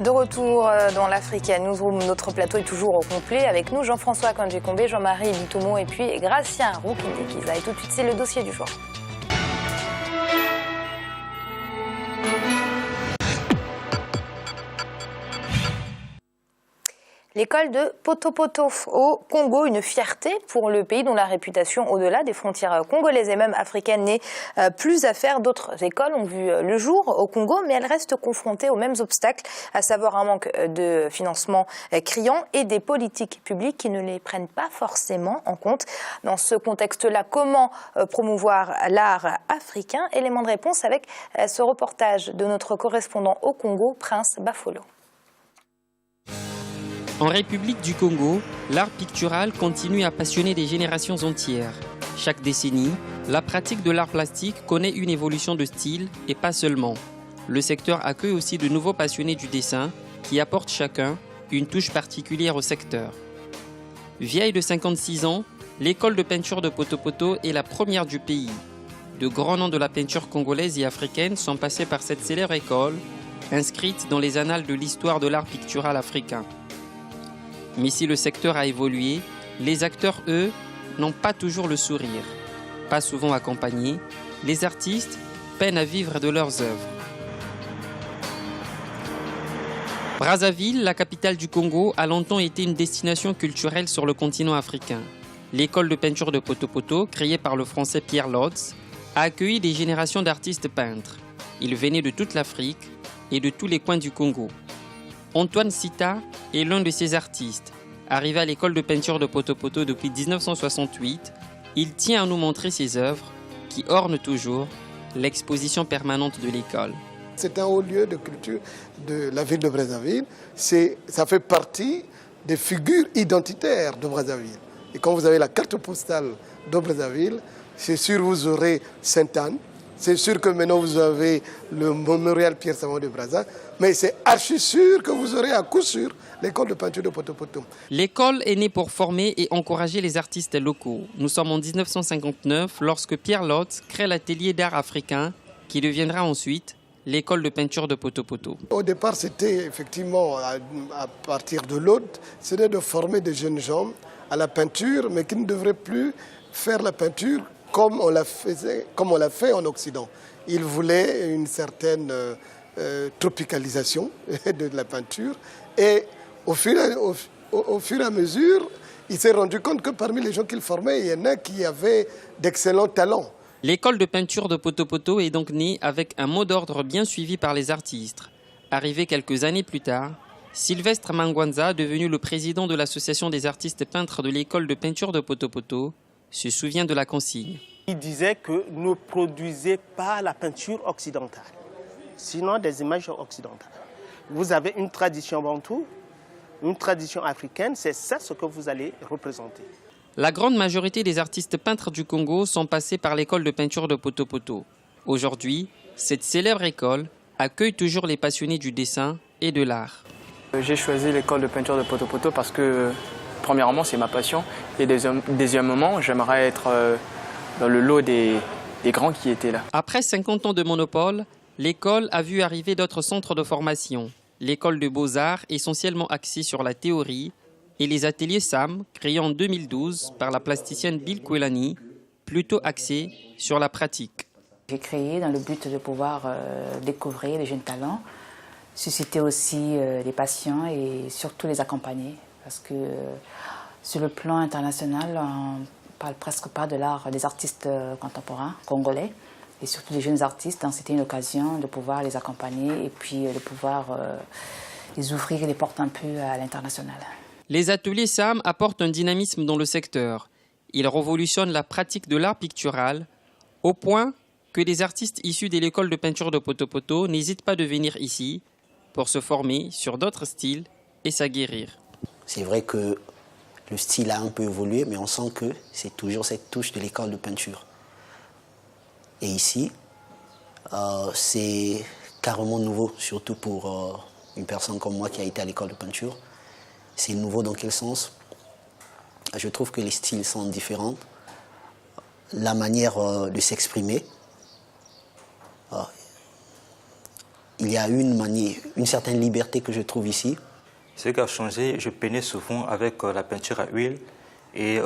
De retour dans l'Africaine Newsroom, notre plateau est toujours au complet. Avec nous, Jean-François Kandji-Combé, Jean-Marie Bitomo et puis Gratien Roukindekiza. Et tout de suite, c'est le dossier du jour. L'école de Poto-Poto au Congo, une fierté pour le pays dont la réputation au-delà des frontières congolaises et même africaines n'est plus à faire. D'autres écoles ont vu le jour au Congo, mais elles restent confrontées aux mêmes obstacles, à savoir un manque de financement criant et des politiques publiques qui ne les prennent pas forcément en compte. Dans ce contexte-là, comment promouvoir l'art africain? Élément de réponse avec ce reportage de notre correspondant au Congo, Prince Bafolo. En République du Congo, l'art pictural continue à passionner des générations entières. Chaque décennie, la pratique de l'art plastique connaît une évolution de style et pas seulement. Le secteur accueille aussi de nouveaux passionnés du dessin qui apportent chacun une touche particulière au secteur. Vieille de 56 ans, l'école de peinture de Poto-Poto est la première du pays. De grands noms de la peinture congolaise et africaine sont passés par cette célèbre école, inscrite dans les annales de l'histoire de l'art pictural africain. Mais si le secteur a évolué, les acteurs, eux, n'ont pas toujours le sourire. Pas souvent accompagnés, les artistes peinent à vivre de leurs œuvres. Brazzaville, la capitale du Congo, a longtemps été une destination culturelle sur le continent africain. L'école de peinture de Poto-Poto, créée par le français Pierre Lotz, a accueilli des générations d'artistes peintres. Ils venaient de toute l'Afrique et de tous les coins du Congo. Antoine Sita est l'un de ces artistes. Arrivé à l'école de peinture de Poto-Poto depuis 1968, il tient à nous montrer ses œuvres qui ornent toujours l'exposition permanente de l'école. C'est un haut lieu de culture de la ville de Brazzaville. Ça fait partie des figures identitaires de Brazzaville. Et quand vous avez la carte postale de Brazzaville, c'est sûr que vous aurez Sainte-Anne. C'est sûr que maintenant vous avez le mémorial Pierre Savon de Brazza, mais c'est archi sûr que vous aurez à coup sûr l'école de peinture de Poto-Poto. L'école est née pour former et encourager les artistes locaux. Nous sommes en 1959 lorsque Pierre Lotz crée l'atelier d'art africain qui deviendra ensuite l'école de peinture de Poto-Poto. Au départ, c'était effectivement à partir de l'autre, c'était de former des jeunes gens à la peinture, mais qui ne devraient plus faire la peinture comme on l'a fait en Occident. Il voulait une certaine tropicalisation de la peinture et au fur et à mesure, il s'est rendu compte que parmi les gens qu'il formait, il y en a qui avaient d'excellents talents. L'école de peinture de Poto-Poto est donc née avec un mot d'ordre bien suivi par les artistes. Arrivé quelques années plus tard, Sylvestre Mangwanza, devenu le président de l'association des artistes peintres de l'école de peinture de Poto-Poto, se souvient de la consigne. Il disait que ne produisez pas la peinture occidentale, sinon des images occidentales. Vous avez une tradition bantoue, une tradition africaine, c'est ça ce que vous allez représenter. La grande majorité des artistes peintres du Congo sont passés par l'école de peinture de Poto-Poto. Aujourd'hui, cette célèbre école accueille toujours les passionnés du dessin et de l'art. J'ai choisi l'école de peinture de Poto-Poto parce que premièrement, c'est ma passion. Et deuxièmement, j'aimerais être dans le lot des grands qui étaient là. Après 50 ans de monopole, l'école a vu arriver d'autres centres de formation. L'école de beaux-arts, essentiellement axée sur la théorie, et les ateliers SAM, créés en 2012 par la plasticienne Bill Kwelani, plutôt axés sur la pratique. J'ai créé dans le but de pouvoir découvrir les jeunes talents, susciter aussi les patients et surtout les accompagner. Parce que sur le plan international, on ne parle presque pas de l'art des artistes contemporains congolais et surtout des jeunes artistes. Donc c'était une occasion de pouvoir les accompagner et puis de pouvoir les ouvrir les portes un peu à l'international. Les ateliers SAM apportent un dynamisme dans le secteur. Ils révolutionnent la pratique de l'art pictural au point que des artistes issus de l'école de peinture de Poto-Poto n'hésitent pas de venir ici pour se former sur d'autres styles et s'aguerrir. C'est vrai que le style a un peu évolué, mais on sent que c'est toujours cette touche de l'école de peinture. Et ici, c'est carrément nouveau, surtout pour une personne comme moi qui a été à l'école de peinture. C'est nouveau dans quel sens? Je trouve que les styles sont différents. La manière de s'exprimer. il y a une certaine liberté que je trouve ici. Ce qui a changé, je peignais souvent avec la peinture à huile et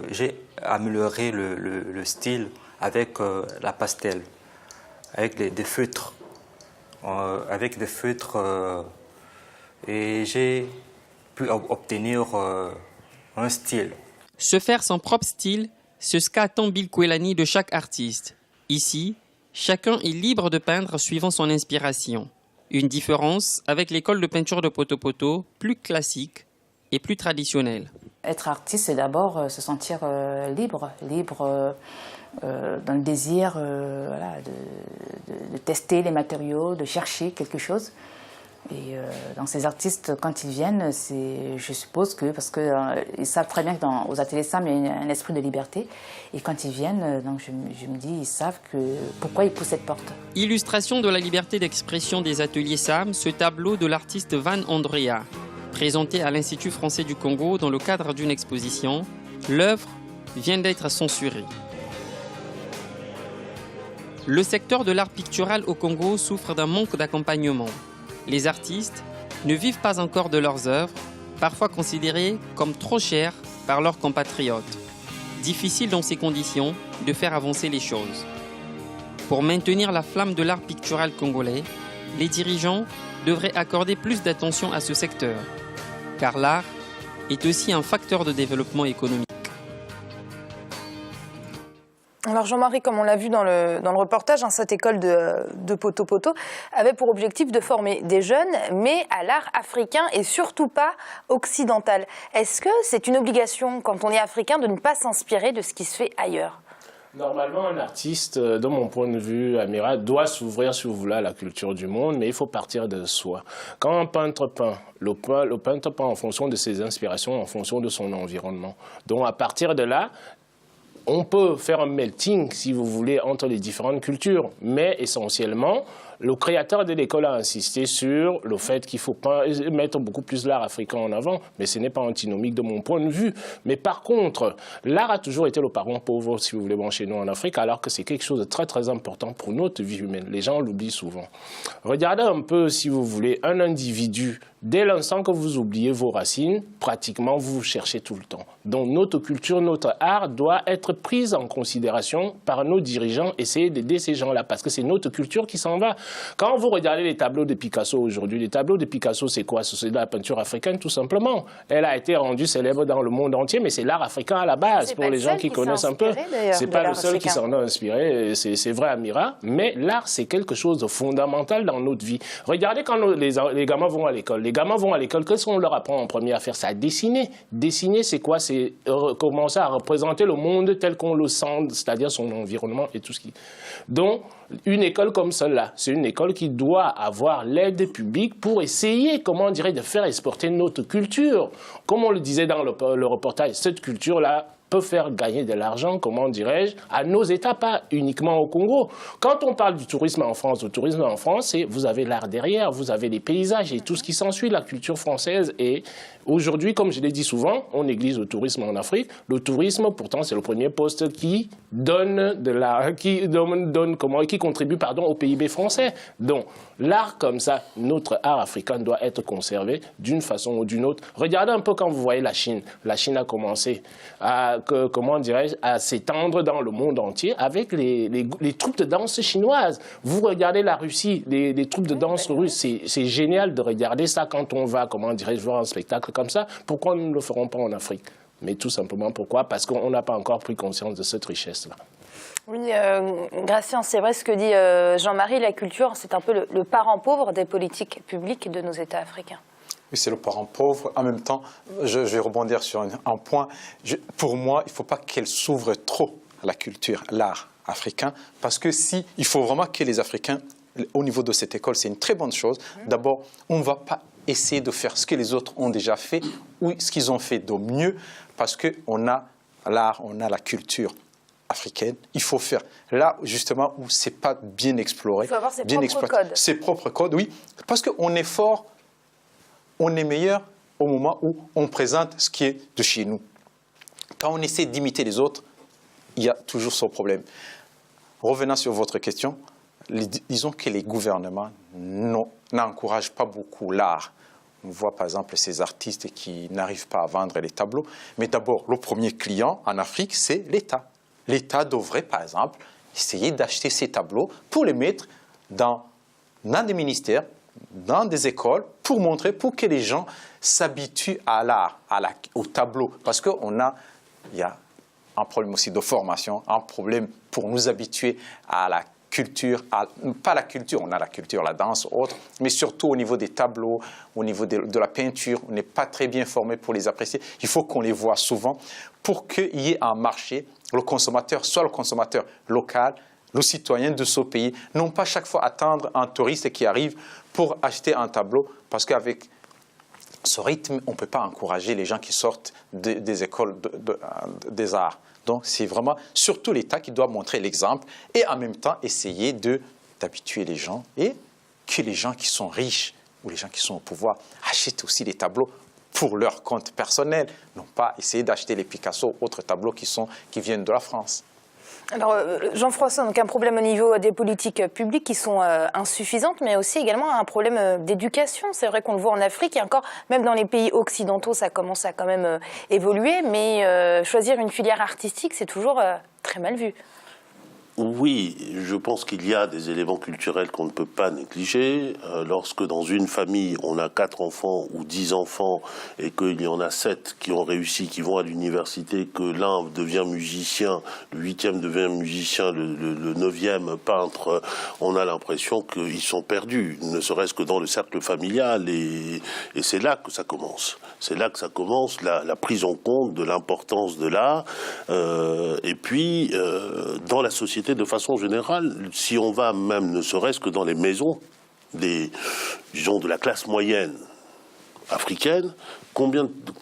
j'ai amélioré le style avec la pastel, avec des feutres. Et j'ai pu obtenir un style. Se faire son propre style, c'est ce qu'attend Bill Kwelani de chaque artiste. Ici, chacun est libre de peindre suivant son inspiration. Une différence avec l'école de peinture de Poto Poto, plus classique et plus traditionnelle. Être artiste, c'est d'abord se sentir libre dans le désir voilà, de tester les matériaux, de chercher quelque chose. Et donc ces artistes, quand ils viennent, je suppose que, parce qu'ils savent très bien qu'aux ateliers SAM, il y a un esprit de liberté. Et quand ils viennent, donc je me dis, ils savent pourquoi ils poussent cette porte. Illustration de la liberté d'expression des ateliers SAM, ce tableau de l'artiste Van Andrea, présenté à l'Institut français du Congo dans le cadre d'une exposition. L'œuvre vient d'être censurée. Le secteur de l'art pictural au Congo souffre d'un manque d'accompagnement. Les artistes ne vivent pas encore de leurs œuvres, parfois considérées comme trop chères par leurs compatriotes. Difficile dans ces conditions de faire avancer les choses. Pour maintenir la flamme de l'art pictural congolais, les dirigeants devraient accorder plus d'attention à ce secteur, car l'art est aussi un facteur de développement économique. Alors Jean-Marie, comme on l'a vu dans le reportage, cette école de Poto Poto avait pour objectif de former des jeunes, mais à l'art africain et surtout pas occidental. Est-ce que c'est une obligation, quand on est africain, de ne pas s'inspirer de ce qui se fait ailleurs ? Normalement, un artiste, de mon point de vue, Amira, doit s'ouvrir, si vous voulez, à la culture du monde, mais il faut partir de soi. Quand un peintre peint, le peintre peint en fonction de ses inspirations, en fonction de son environnement. Donc à partir de là, on peut faire un melting, si vous voulez, entre les différentes cultures, mais essentiellement, le créateur de l'école a insisté sur le fait qu'il faut mettre beaucoup plus l'art africain en avant, mais ce n'est pas antinomique de mon point de vue. Mais par contre, l'art a toujours été le parent pauvre, si vous voulez, chez nous en Afrique, alors que c'est quelque chose de très très important pour notre vie humaine. Les gens l'oublient souvent. Regardez un peu, si vous voulez, un individu. Dès l'instant que vous oubliez vos racines, pratiquement vous vous cherchez tout le temps. Donc notre culture, notre art doit être prise en considération par nos dirigeants, essayer d'aider ces gens-là, parce que c'est notre culture qui s'en va. Quand vous regardez les tableaux de Picasso aujourd'hui, les tableaux de Picasso, c'est quoi? C'est de la peinture africaine, tout simplement. Elle a été rendue célèbre dans le monde entier, mais c'est l'art africain à la base, pour les gens qui connaissent un peu. C'est pas le seul qui s'en a inspiré, c'est vrai, Amira, mais l'art, c'est quelque chose de fondamental dans notre vie. Regardez quand les gamins vont à l'école. Les gamins vont à l'école, qu'est-ce qu'on leur apprend en premier à faire? C'est à dessiner. Dessiner, c'est quoi? C'est commencer à représenter le monde tel qu'on le sent, c'est-à-dire son environnement et tout ce qui... Donc, une école comme celle-là, c'est une école qui doit avoir l'aide publique pour essayer, comment on dirait, de faire exporter notre culture. Comme on le disait dans le reportage, cette culture-là peut faire gagner de l'argent, comment dirais-je, à nos États, pas uniquement au Congo. Quand on parle du tourisme en France, vous avez l'art derrière, vous avez les paysages et tout ce qui s'ensuit, la culture française. Et aujourd'hui, comme je l'ai dit souvent, on néglige le tourisme en Afrique. Le tourisme, pourtant, c'est le premier poste qui contribue au PIB français. Donc, l'art comme ça, notre art africain doit être conservé d'une façon ou d'une autre. Regardez un peu quand vous voyez la Chine. La Chine a commencé à s'étendre dans le monde entier avec les troupes de danse chinoises. Vous regardez la Russie, les troupes de danse russes, c'est génial de regarder ça quand on va, voir un spectacle comme ça. Pourquoi nous ne le ferons pas en Afrique? Mais tout simplement pourquoi? Parce qu'on n'a pas encore pris conscience de cette richesse-là. Oui, Gratien, c'est vrai ce que dit Jean-Marie, la culture, c'est un peu le parent pauvre des politiques publiques de nos États africains. Oui, c'est le parent pauvre. En même temps, je vais rebondir sur un point. Pour moi, il ne faut pas qu'elle s'ouvre trop à la culture, à l'art africain, parce que il faut vraiment que les Africains, au niveau de cette école, c'est une très bonne chose. D'abord, on ne va pas essayer de faire ce que les autres ont déjà fait ou ce qu'ils ont fait de mieux, parce qu'on a l'art, on a la culture africaine. Il faut faire là, justement, où ce n'est pas bien exploré. Il faut avoir ses propres codes. Ses propres codes, oui, parce qu'on est fort. On est meilleur au moment où on présente ce qui est de chez nous. Quand on essaie d'imiter les autres, il y a toujours ce problème. Revenant sur votre question, disons que les gouvernements n'encouragent pas beaucoup l'art. On voit par exemple ces artistes qui n'arrivent pas à vendre les tableaux. Mais d'abord, le premier client en Afrique, c'est l'État. L'État devrait par exemple essayer d'acheter ces tableaux pour les mettre dans des ministères, dans des écoles, pour montrer, pour que les gens s'habituent à l'art, au tableau. Parce qu'il y a un problème aussi de formation, un problème pour nous habituer à la culture, pas la culture, on a la culture, la danse, autre, mais surtout au niveau des tableaux, au niveau de la peinture, on n'est pas très bien formé pour les apprécier. Il faut qu'on les voit souvent pour qu'il y ait un marché, le consommateur soit le consommateur local, le citoyen de ce pays, non pas chaque fois attendre un touriste qui arrive pour acheter un tableau, parce qu'avec ce rythme, on ne peut pas encourager les gens qui sortent des écoles des arts. Donc, c'est vraiment surtout l'État qui doit montrer l'exemple et en même temps essayer d'habituer les gens et que les gens qui sont riches ou les gens qui sont au pouvoir achètent aussi les tableaux pour leur compte personnel, non pas essayer d'acheter les Picasso ou autres tableaux qui viennent de la France. Alors, Jean-François, donc un problème au niveau des politiques publiques qui sont insuffisantes, mais aussi également un problème d'éducation. C'est vrai qu'on le voit en Afrique et encore, même dans les pays occidentaux, ça commence à quand même évoluer, mais choisir une filière artistique, c'est toujours très mal vu. Oui, je pense qu'il y a des éléments culturels qu'on ne peut pas négliger. Lorsque dans une famille, on a 4 enfants ou 10 enfants et qu'il y en a 7 qui ont réussi, qui vont à l'université, que l'un devient musicien, le 8e devient musicien, le 9e peintre, on a l'impression qu'ils sont perdus, ne serait-ce que dans le cercle familial. Et c'est là que ça commence. C'est là que ça commence, la prise en compte de l'importance de l'art. Et puis, dans la société, de façon générale, si on va même ne serait-ce que dans les maisons disons de la classe moyenne africaine,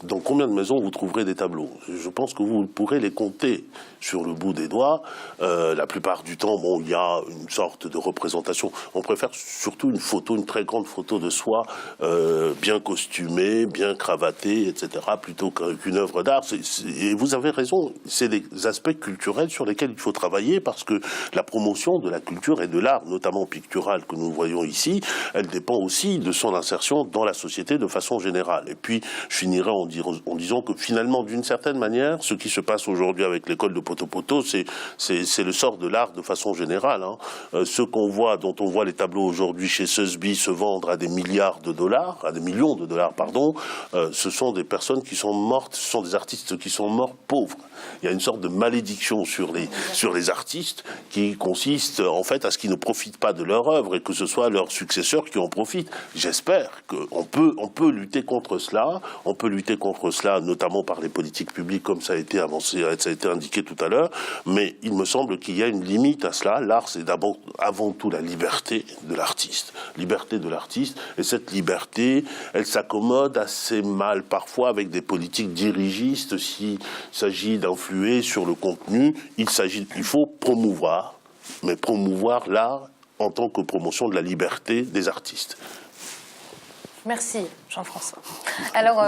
dans combien de maisons vous trouverez des tableaux? Je pense que vous pourrez les compter sur le bout des doigts. La plupart du temps, bon, il y a une sorte de représentation. On préfère surtout une très grande photo de soi, bien costumée, bien cravatée, etc., plutôt qu'une œuvre d'art. Et vous avez raison, c'est des aspects culturels sur lesquels il faut travailler parce que la promotion de la culture et de l'art, notamment pictural que nous voyons ici, elle dépend aussi de son insertion dans la société de façon générale. Et puis, je finirai en disant que finalement, d'une certaine manière, ce qui se passe aujourd'hui avec l'école de Poto-Poto, c'est le sort de l'art de façon générale. Ce dont on voit les tableaux aujourd'hui chez Sotheby's se vendre à des millions de dollars, pardon, ce sont des personnes qui sont mortes, ce sont des artistes qui sont morts pauvres. Il y a une sorte de malédiction sur les artistes qui consiste en fait à ce qu'ils ne profitent pas de leur œuvre et que ce soit leurs successeurs qui en profitent. J'espère qu'on peut lutter contre cela. On peut lutter contre cela notamment par les politiques publiques comme ça a été avancé, ça a été indiqué tout à l'heure. Mais il me semble qu'il y a une limite à cela. L'art, c'est d'abord, avant tout, la liberté de l'artiste. Liberté de l'artiste. Et cette liberté, elle s'accommode assez mal parfois avec des politiques dirigistes s'il s'agit d'influer sur le contenu. Il faut promouvoir, mais promouvoir l'art en tant que promotion de la liberté des artistes. Merci Jean-François. Alors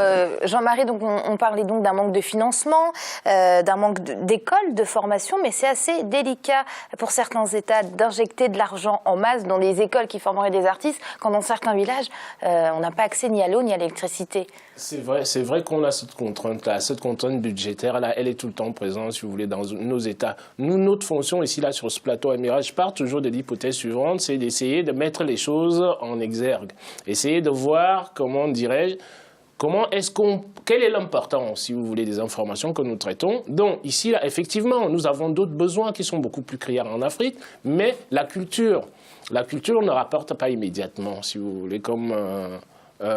Jean-Marie, donc on parlait donc d'un manque de financement, d'un manque d'écoles, de formation, mais c'est assez délicat pour certains États d'injecter de l'argent en masse dans les écoles qui formeraient des artistes, quand dans certains villages, on n'a pas accès ni à l'eau ni à l'électricité. C'est vrai qu'on a cette contrainte-là, cette contrainte budgétaire-là, elle est tout le temps présente, si vous voulez, dans nos États. Nous, notre fonction ici, là, sur ce plateau Amiral, je pars toujours de l'hypothèse suivante, c'est d'essayer de mettre les choses en exergue, essayer de voir comment quelle est l'importance, si vous voulez, des informations que nous traitons. Donc, ici, là, effectivement, nous avons d'autres besoins qui sont beaucoup plus criards en Afrique, mais la culture ne rapporte pas immédiatement, si vous voulez, comme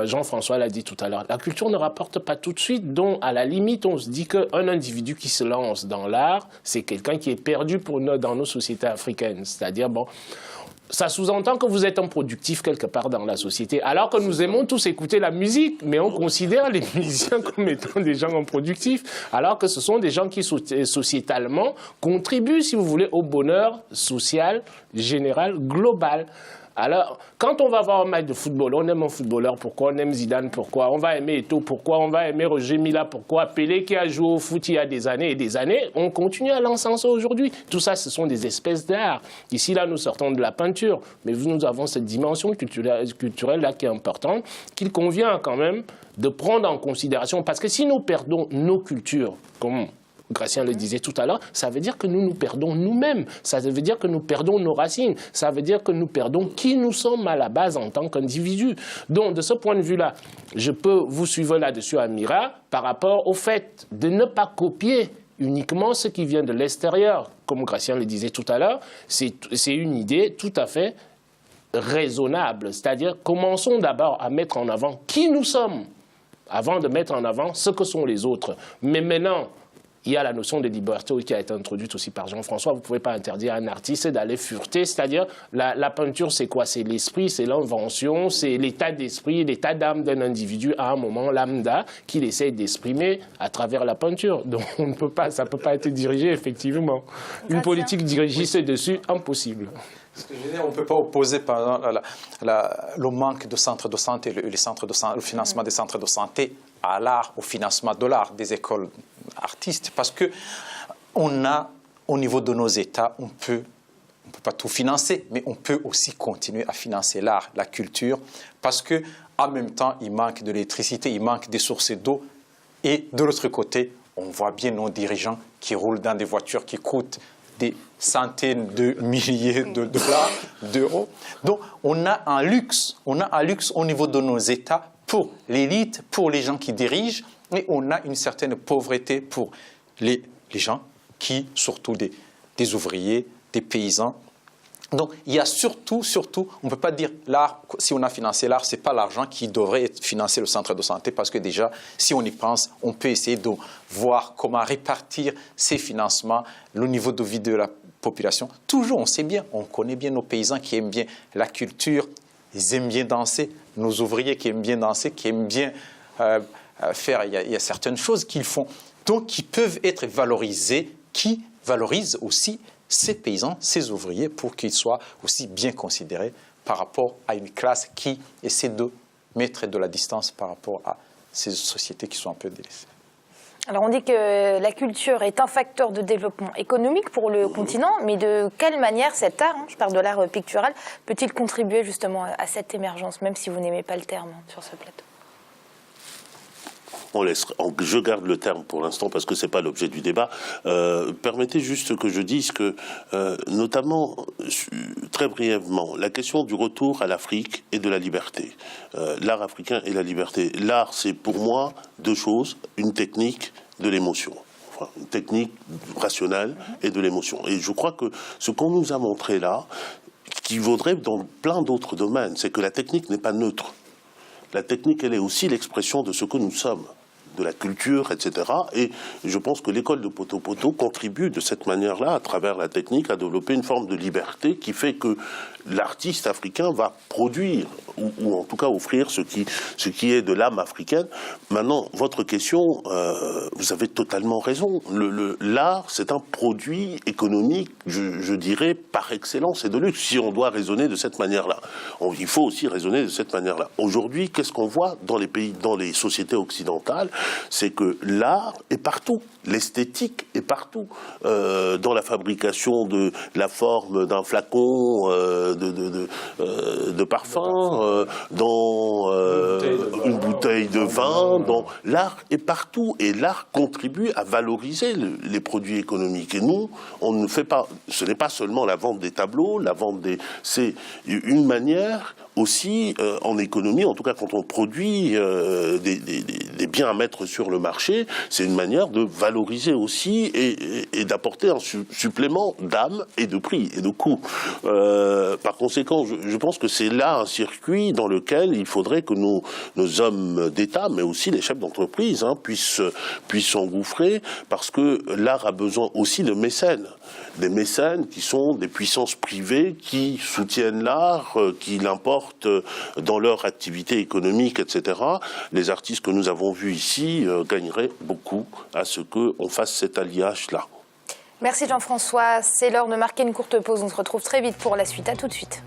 Jean-François l'a dit tout à l'heure. La culture ne rapporte pas tout de suite, donc, à la limite, on se dit qu'un individu qui se lance dans l'art, c'est quelqu'un qui est perdu dans nos sociétés africaines. C'est-à-dire, bon, ça sous-entend que vous êtes un productif quelque part dans la société, alors que nous aimons tous écouter la musique, mais on considère les musiciens comme étant des gens improductifs, alors que ce sont des gens qui sociétalement contribuent, si vous voulez, au bonheur social, général, global. Alors, quand on va voir un match de football, on aime un footballeur, pourquoi? On aime Zidane, pourquoi? On va aimer Eto'o, pourquoi? On va aimer Roger Mila, pourquoi? Pelé qui a joué au foot il y a des années et des années, on continue à l'encenser aujourd'hui. Tout ça, ce sont des espèces d'art. Ici, là, nous sortons de la peinture, mais nous avons cette dimension culturelle là qui est importante, qu'il convient quand même de prendre en considération, parce que si nous perdons nos cultures, comme Gratien le disait tout à l'heure, ça veut dire que nous nous perdons nous-mêmes, ça veut dire que nous perdons nos racines, ça veut dire que nous perdons qui nous sommes à la base en tant qu'individus. Donc, de ce point de vue-là, je peux vous suivre là-dessus, Amira, par rapport au fait de ne pas copier uniquement ce qui vient de l'extérieur. Comme Gratien le disait tout à l'heure, c'est une idée tout à fait raisonnable. C'est-à-dire, commençons d'abord à mettre en avant qui nous sommes, avant de mettre en avant ce que sont les autres. Mais maintenant, il y a la notion de liberté qui a été introduite aussi par Jean-François. Vous ne pouvez pas interdire à un artiste d'aller fureter. C'est-à-dire, la peinture, c'est quoi? C'est l'esprit, c'est l'invention, c'est l'état d'esprit, l'état d'âme d'un individu à un moment lambda qu'il essaie d'exprimer à travers la peinture. Donc, on ne peut pas, ça ne peut pas être dirigé, effectivement. Une politique dirigiste dessus, impossible. Ce que je veux dire, on ne peut pas opposer par exemple, le manque de centres de santé, le financement des centres de santé à l'art, au financement de l'art, des écoles artistes, parce que on a, au niveau de nos États, on peut pas tout financer, mais on peut aussi continuer à financer l'art, la culture, parce que en même temps, il manque de l'électricité, il manque des sources d'eau, et de l'autre côté, on voit bien nos dirigeants qui roulent dans des voitures qui coûtent des centaines de milliers de dollars, d'euros. Donc, on a un luxe au niveau de nos États pour l'élite, pour les gens qui dirigent, mais on a une certaine pauvreté pour les gens qui, surtout des ouvriers, des paysans. Donc, il y a surtout, on ne peut pas dire l'art, si on a financé l'art, ce n'est pas l'argent qui devrait financer le centre de santé, parce que déjà, si on y pense, on peut essayer de voir comment répartir ces financements, le niveau de vie de la population. Toujours, on sait bien, on connaît bien nos paysans qui aiment bien la culture, ils aiment bien danser, nos ouvriers qui aiment bien danser, qui aiment bien faire, il y a certaines choses qu'ils font, donc qui peuvent être valorisées, qui valorisent aussi ces paysans, ces ouvriers, pour qu'ils soient aussi bien considérés par rapport à une classe qui essaie de mettre de la distance par rapport à ces sociétés qui sont un peu délaissées. Alors on dit que la culture est un facteur de développement économique pour le continent, mais de quelle manière cet art, je parle de l'art pictural, peut-il contribuer justement à cette émergence, même si vous n'aimez pas le terme sur ce plateau? Je garde le terme pour l'instant parce que ce n'est pas l'objet du débat. Permettez juste que je dise que, notamment, très brièvement, la question du retour à l'Afrique et de la liberté. L'art africain et la liberté. L'art, c'est pour moi deux choses, une technique de l'émotion. Enfin, une technique rationnelle et de l'émotion. Et je crois que ce qu'on nous a montré là, qui vaudrait dans plein d'autres domaines, c'est que la technique n'est pas neutre. La technique, elle est aussi l'expression de ce que nous sommes, de la culture, etc. Et je pense que l'école de Poto Poto contribue de cette manière-là, à travers la technique, à développer une forme de liberté qui fait que l'artiste africain va produire, ou en tout cas offrir ce qui est de l'âme africaine. Maintenant, votre question, vous avez totalement raison. L'art, c'est un produit économique, je dirais, par excellence et de luxe, si on doit raisonner de cette manière-là. Il faut aussi raisonner de cette manière-là. Aujourd'hui, qu'est-ce qu'on voit dans les pays, dans les sociétés occidentales? C'est que l'art est partout. L'esthétique est partout. Dans la fabrication de la forme d'un flacon de parfum, dans une bouteille de vin. L'art est partout et l'art contribue à valoriser les produits économiques. Et nous, on ne fait pas. Ce n'est pas seulement la vente des tableaux, c'est une manière aussi en économie, en tout cas quand on produit des biens à mettre sur le marché, c'est une manière de valoriser aussi et d'apporter un supplément d'âme et de prix et de coût. Par conséquent, je pense que c'est là un circuit dans lequel il faudrait que nos hommes d'État, mais aussi les chefs d'entreprise, puissent s'engouffrer, parce que l'art a besoin aussi de mécènes. Des mécènes qui sont des puissances privées qui soutiennent l'art, qui l'importent dans leur activité économique, etc. Les artistes que nous avons vus ici gagneraient beaucoup à ce qu'on fasse cet alliage-là. Merci Jean-François. C'est l'heure de marquer une courte pause. On se retrouve très vite pour la suite. À tout de suite.